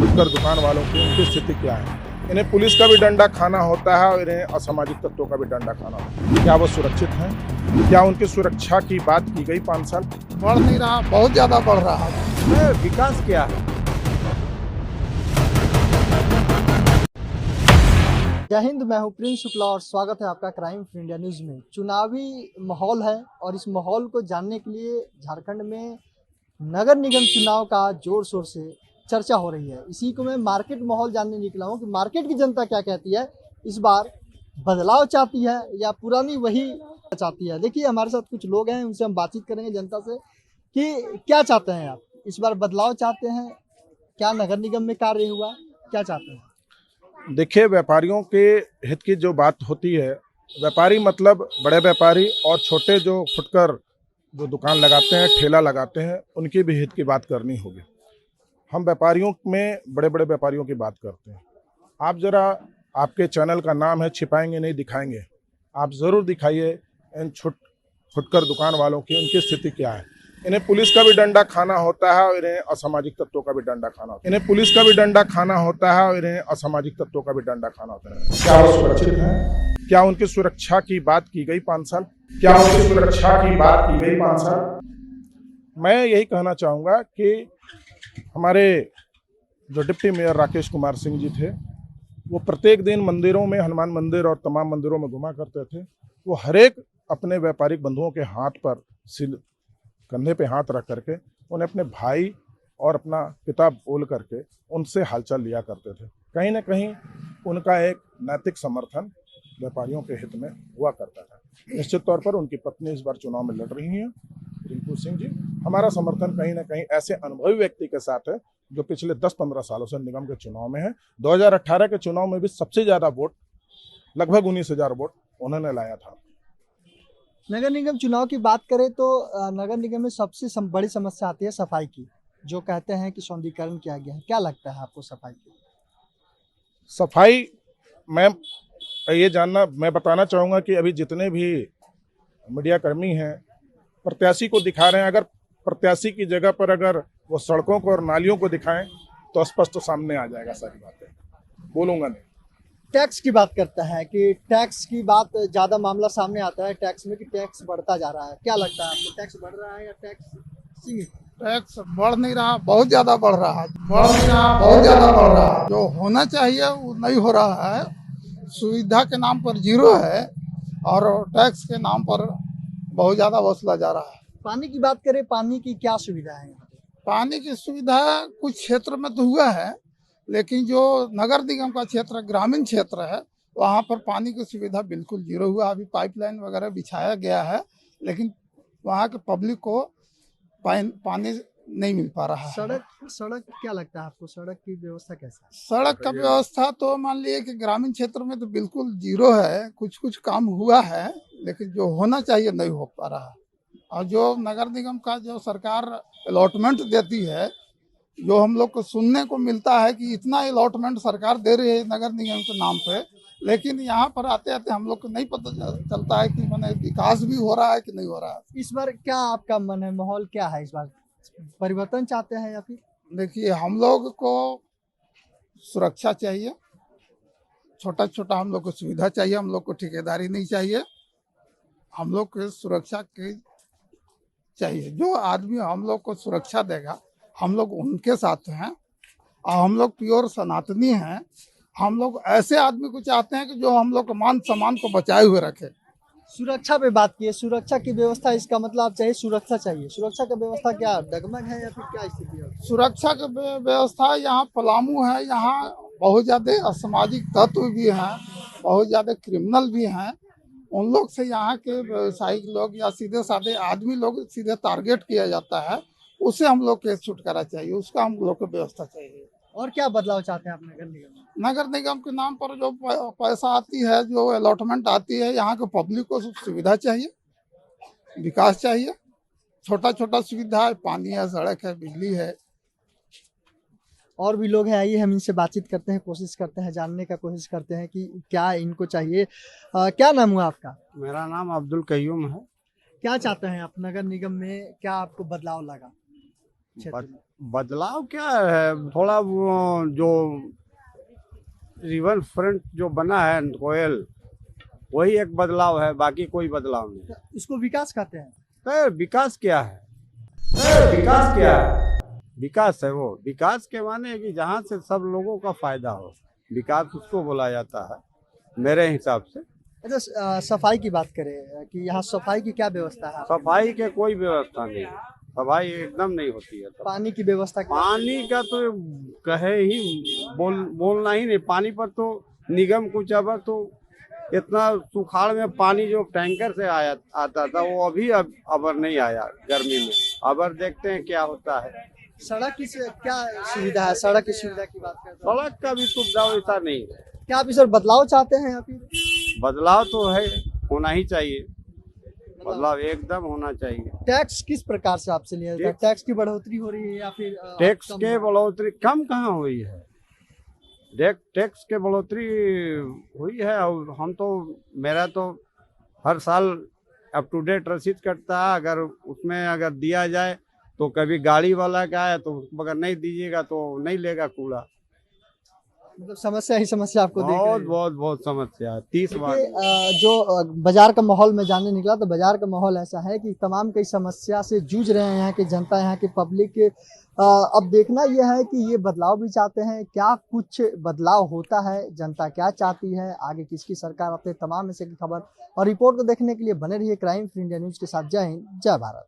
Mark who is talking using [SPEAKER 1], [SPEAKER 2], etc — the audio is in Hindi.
[SPEAKER 1] फुटकर दुकान वालों की उनकी स्थिति क्या है। इन्हें पुलिस का भी डंडा खाना होता है और इन्हें असामाजिक तत्वों का भी डंडा खाना होता है। क्या वो सुरक्षित हैं? क्या उनकी सुरक्षा की बात की गई 5 साल?
[SPEAKER 2] बढ़ नहीं रहा, बहुत ज्यादा बढ़ रहा है।
[SPEAKER 1] विकास क्या है?
[SPEAKER 3] जय हिंद, मैं हूं प्रिंस शुक्ला और स्वागत है आपका क्राइम फ्री इंडिया न्यूज में। चुनावी माहौल है और इस माहौल को जानने के लिए झारखंड में नगर निगम चुनाव का जोर शोर से चर्चा हो रही है। इसी को मैं मार्केट माहौल जानने निकला हूं कि मार्केट की जनता क्या कहती है, इस बार बदलाव चाहती है या पुरानी वही चाहती है। देखिए, हमारे साथ कुछ लोग हैं, उनसे हम बातचीत करेंगे जनता से कि क्या चाहते हैं आप, इस बार बदलाव चाहते हैं, क्या नगर निगम में कार्य हुआ, क्या चाहते हैं।
[SPEAKER 1] देखिए, व्यापारियों के हित की जो बात होती है, व्यापारी मतलब बड़े व्यापारी और छोटे जो फुटकर जो दुकान लगाते हैं, ठेला लगाते हैं, उनकी भी हित की बात करनी होगी। हम व्यापारियों में बड़े बड़े व्यापारियों की बात करते हैं। आप जरा, आपके चैनल का नाम है छिपाएंगे नहीं दिखाएंगे, आप ज़रूर दिखाइए इन फुटकर दुकान वालों की उनकी स्थिति क्या है। इन्हें पुलिस का भी डंडा खाना होता है और इन्हें असामाजिक तत्वों का भी डंडा खाना होता है। इन्हें पुलिस का भी डंडा खाना होता है और इन्हें असामाजिक तत्वों का भी डंडा खाना होता है। क्या वो सुरक्षित हैं? क्या उनकी सुरक्षा की बात की गई 5 साल? क्या उनकी सुरक्षा की बात की गई 5 साल? मैं यही कहना चाहूँगा कि हमारे जो डिप्टी मेयर राकेश कुमार सिंह जी थे, वो प्रत्येक दिन मंदिरों में, हनुमान मंदिर और तमाम मंदिरों में घुमा करते थे। वो हर एक अपने व्यापारिक बंधुओं के हाथ पर कंधे पे हाथ रख करके उन्हें अपने भाई और अपना पिता बोल करके उनसे हालचाल लिया करते थे। कहीं ना कहीं उनका एक नैतिक समर्थन व्यापारियों के हित में हुआ करता था। निश्चित तौर पर उनकी पत्नी इस बार चुनाव में लड़ रही हैं, रिंकू सिंह जी। हमारा समर्थन कहीं ना कहीं ऐसे अनुभवी व्यक्ति के साथ है जो पिछले 10-15 सालों से निगम के चुनाव में है। 2018 के चुनाव में भी सबसे ज्यादा वोट, लगभग 19,000 वोट उन्होंने लाया था।
[SPEAKER 3] नगर निगम चुनाव की बात करें तो नगर निगम में सबसे बड़ी समस्या आती है सफाई की, जो कहते हैं कि सौंदर्यीकरण किया गया है। क्या लगता है आपको सफाई की?
[SPEAKER 1] सफाई, मैं बताना चाहूँगा कि अभी जितने भी मीडिया कर्मी हैं प्रत्याशी को दिखा रहे हैं, अगर प्रत्याशी की जगह पर अगर वो सड़कों को और नालियों को दिखाएं तो स्पष्ट सामने आ जाएगा सारी बातें। बोलूँगा नहीं।
[SPEAKER 3] टैक्स की बात करता है कि टैक्स की बात ज़्यादा मामला सामने आता है टैक्स में, कि टैक्स बढ़ता जा रहा है। क्या लगता है आपको, टैक्स बढ़ रहा है या टैक्स सीमित?
[SPEAKER 2] टैक्स बढ़ नहीं रहा, बहुत ज्यादा बढ़ रहा है। बढ़ नहीं रहा, बहुत ज्यादा बढ़ रहा है। जो होना चाहिए वो नहीं हो रहा है। सुविधा के नाम पर जीरो है और टैक्स के नाम पर बहुत ज्यादा वसूला जा रहा है।
[SPEAKER 3] पानी की बात करें, पानी की क्या सुविधा है यहाँ पे?
[SPEAKER 2] पानी की सुविधा कुछ क्षेत्र में तो हुआ है, लेकिन जो नगर निगम का क्षेत्र, ग्रामीण क्षेत्र है, वहाँ पर पानी की सुविधा बिल्कुल जीरो हुआ। अभी पाइपलाइन वगैरह बिछाया गया है, लेकिन वहाँ के पब्लिक को पानी नहीं मिल पा रहा है।
[SPEAKER 3] सड़क क्या लगता है आपको, सड़क की व्यवस्था कैसा है?
[SPEAKER 2] सड़क का व्यवस्था तो मान लिए कि ग्रामीण क्षेत्र में तो बिल्कुल जीरो है। कुछ कुछ काम हुआ है, लेकिन जो होना चाहिए नहीं हो पा रहा है। और जो नगर निगम का जो सरकार अलॉटमेंट देती है, जो हम लोग को सुनने को मिलता है कि इतना अलॉटमेंट सरकार दे रही है नगर निगम के नाम पे, लेकिन यहाँ पर आते आते हम लोग को नहीं पता चलता है कि माने विकास भी हो रहा है कि नहीं हो रहा है।
[SPEAKER 3] इस बार क्या आपका मन है, माहौल क्या है इस बार? परिवर्तन चाहते हैं या फिर?
[SPEAKER 2] देखिए, हम लोग को सुरक्षा चाहिए, छोटा छोटा हम लोग को सुविधा चाहिए, हम लोग को ठेकेदारी नहीं चाहिए। हम लोग को सुरक्षा की चाहिए। जो आदमी हम लोग को सुरक्षा देगा, हम लोग उनके साथ हैं। और हम लोग प्योर सनातनी हैं। हम लोग ऐसे आदमी को चाहते हैं कि जो हम लोग को मान सम्मान को बचाए हुए रखे।
[SPEAKER 3] सुरक्षा पे बात की है, सुरक्षा की व्यवस्था, इसका मतलब आप चाहिए सुरक्षा चाहिए। सुरक्षा का व्यवस्था क्या डगमग है या फिर क्या स्थिति है?
[SPEAKER 2] सुरक्षा की व्यवस्था यहाँ पलामू है, यहाँ बहुत ज़्यादा असामाजिक तत्व भी हैं, बहुत ज़्यादा क्रिमिनल भी हैं। उन लोग से यहाँ के व्यवसायिक लोग या सीधे साधे आदमी लोग सीधे टारगेट किया जाता है। उससे हम लोग के छुटकारा चाहिए, उसका हम लोग को व्यवस्था चाहिए।
[SPEAKER 3] और क्या बदलाव चाहते हैं आप नगर निगम में?
[SPEAKER 2] नगर निगम के नाम पर जो पैसा आती है, जो अलॉटमेंट आती है, यहाँ के पब्लिक को सुविधा चाहिए, विकास चाहिए। छोटा छोटा सुविधा है, पानी है, सड़क है, बिजली है।
[SPEAKER 3] और भी लोग हैं, आइए हम इनसे बातचीत करते हैं, कोशिश करते हैं, जानने का कोशिश करते हैं कि क्या इनको चाहिए। क्या नाम हुआ आपका?
[SPEAKER 4] मेरा नाम अब्दुल कयूम है।
[SPEAKER 3] क्या चाहते हैं आप नगर निगम में, क्या आपको बदलाव लगा क्षेत्र में?
[SPEAKER 4] बदलाव क्या है, थोड़ा वो जो रिवर फ्रंट जो बना है कोयल, वही एक बदलाव है, बाकी कोई बदलाव नहीं।
[SPEAKER 3] उसको विकास कहते हैं।
[SPEAKER 4] विकास क्या है? विकास क्या है? विकास है वो, विकास के माने है कि जहाँ से सब लोगों का फायदा हो, विकास उसको बोला जाता है मेरे हिसाब से।
[SPEAKER 3] अच्छा, सफाई की बात करें कि यहाँ सफाई की क्या व्यवस्था है?
[SPEAKER 4] सफाई के कोई व्यवस्था नहीं है, सफाई एकदम नहीं होती है।
[SPEAKER 3] पानी की व्यवस्था क्या?
[SPEAKER 4] पानी का तो कहे ही बोलना ही नहीं, पानी पर तो निगम कुछ अब तो इतना सुखाड़ में पानी जो टैंकर से आता था वो अभी अबर नहीं आया गर्मी में। अबर देखते हैं क्या होता है।
[SPEAKER 3] सड़क की क्या सुविधा है? सड़क की सुविधा की बात करते हैं।
[SPEAKER 4] सड़क का भी सुविधा वैसा नहीं है।
[SPEAKER 3] क्या आप इस पर बदलाव चाहते हैं या फिर?
[SPEAKER 4] बदलाव तो है, होना ही चाहिए, बदलाव एकदम होना चाहिए।
[SPEAKER 3] टैक्स किस प्रकार से आपसे लिया जाता है? टैक्स की बढ़ोतरी हो रही है या फिर
[SPEAKER 4] टैक्स
[SPEAKER 3] कम
[SPEAKER 4] के
[SPEAKER 3] हो?
[SPEAKER 4] बढ़ोतरी कम कहाँ हुई है? टैक्स के बढ़ोतरी हुई है। और हम तो, मेरा तो हर साल अप टू डेट रसीद कटता है। अगर उसमें अगर दिया जाए तो कभी गाड़ी वाला का है तो अगर नहीं दीजिएगा तो नहीं लेगा कूड़ा।
[SPEAKER 3] मतलब समस्या ही समस्या आपको देख रही
[SPEAKER 4] बहुत
[SPEAKER 3] है।
[SPEAKER 4] बहुत बहुत समस्या है। 30 बार
[SPEAKER 3] देखिए, जो बाजार का माहौल में जानने निकला तो बाजार का माहौल ऐसा है कि तमाम कई समस्या से जूझ रहे हैं यहाँ की जनता, यहाँ की पब्लिक। अब देखना यह है कि ये बदलाव भी चाहते हैं, क्या कुछ बदलाव होता है, जनता क्या चाहती है, आगे किसकी सरकार, अपने तमाम ऐसे की खबर और रिपोर्ट को देखने के लिए बने रहिए क्राइम फ्री इंडिया न्यूज के साथ। जय हिंद, जय भारत।